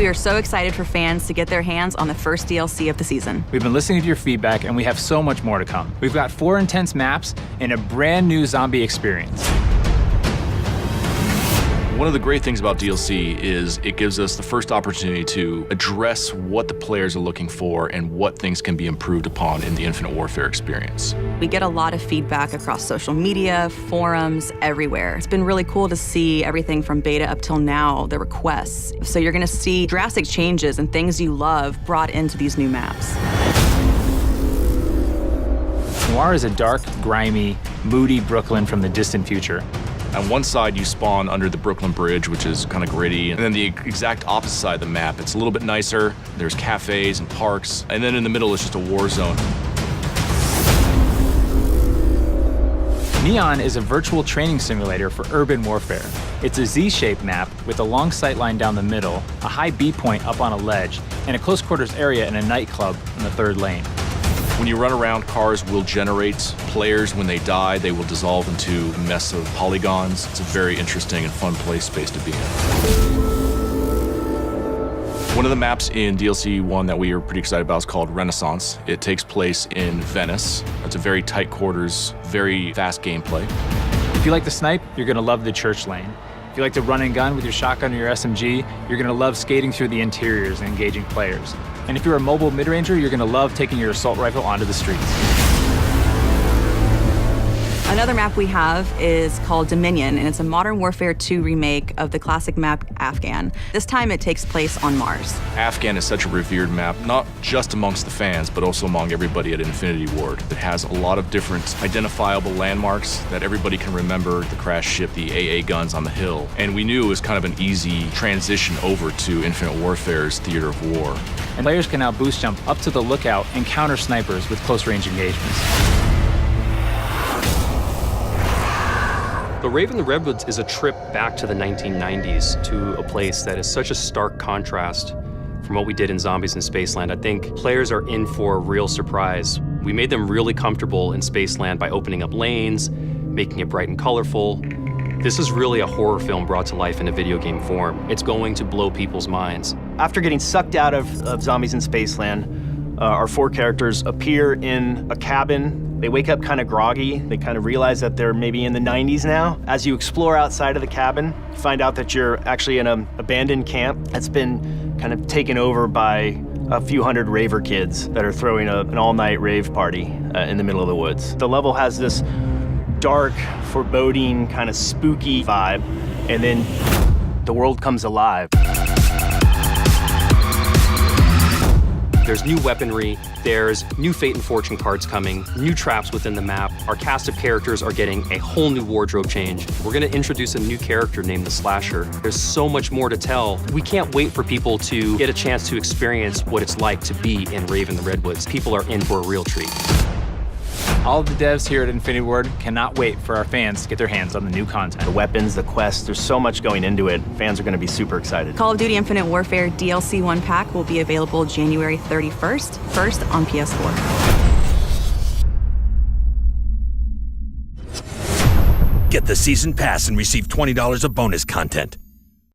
We are so excited for fans to get their hands on the first DLC of the season. We've been listening to your feedback, and we have so much more to come. We've got 4 intense maps and a brand new zombie experience. One of the great things about DLC is it gives us the first opportunity to address what the players are looking for and what things can be improved upon in the Infinite Warfare experience. We get a lot of feedback across social media, forums, everywhere. It's been really cool to see everything from beta up till now, the requests. So you're gonna see drastic changes and things you love brought into these new maps. Noir is a dark, grimy, moody Brooklyn from the distant future. On one side, you spawn under the Brooklyn Bridge, which is kind of gritty. And then the exact opposite side of the map, it's a little bit nicer. There's cafes and parks. And then in the middle, it's just a war zone. Neon is a virtual training simulator for urban warfare. It's a Z-shaped map with a long sight line down the middle, a high B point up on a ledge, and a close quarters area in a nightclub in the 3rd lane. When you run around, cars will generate players. When they die, they will dissolve into a mess of polygons. It's a very interesting and fun play space to be in. One of the maps in DLC 1 that we are pretty excited about is called Renaissance. It takes place in Venice. It's a very tight quarters, very fast gameplay. If you like to snipe, you're gonna love the church lane. If you like to run and gun with your shotgun or your SMG, you're gonna love skating through the interiors and engaging players. And if you're a mobile mid-ranger, you're gonna love taking your assault rifle onto the streets. Another map we have is called Dominion, and it's a Modern Warfare 2 remake of the classic map Afghan. This time it takes place on Mars. Afghan is such a revered map, not just amongst the fans, but also among everybody at Infinity Ward. It has a lot of different identifiable landmarks that everybody can remember, the crash ship, the AA guns on the hill. And we knew it was kind of an easy transition over to Infinite Warfare's theater of war. And players can now boost jump up to the lookout and counter snipers with close range engagements. But Raven the Redwoods is a trip back to the 1990s, to a place that is such a stark contrast from what we did in Zombies in Spaceland. I think players are in for a real surprise. We made them really comfortable in Spaceland by opening up lanes, making it bright and colorful. This is really a horror film brought to life in a video game form. It's going to blow people's minds. After getting sucked out of Zombies in Spaceland, our 4 characters appear in a cabin. They wake up kind of groggy. They kind of realize that they're maybe in the 90s now. As you explore outside of the cabin, you find out that you're actually in an abandoned camp that's been kind of taken over by a few hundred raver kids that are throwing an all-night rave party in the middle of the woods. The level has this dark, foreboding, kind of spooky vibe, and then the world comes alive. There's new weaponry, there's new Fate and Fortune cards coming, new traps within the map. Our cast of characters are getting a whole new wardrobe change. We're gonna introduce a new character named the Slasher. There's so much more to tell. We can't wait for people to get a chance to experience what it's like to be in Raven the Redwoods. People are in for a real treat. All of the devs here at Infinity Ward cannot wait for our fans to get their hands on the new content. The weapons, the quests, there's so much going into it. Fans are going to be super excited. Call of Duty Infinite Warfare DLC 1 pack will be available January 31st, first on PS4. Get the season pass and receive $20 of bonus content.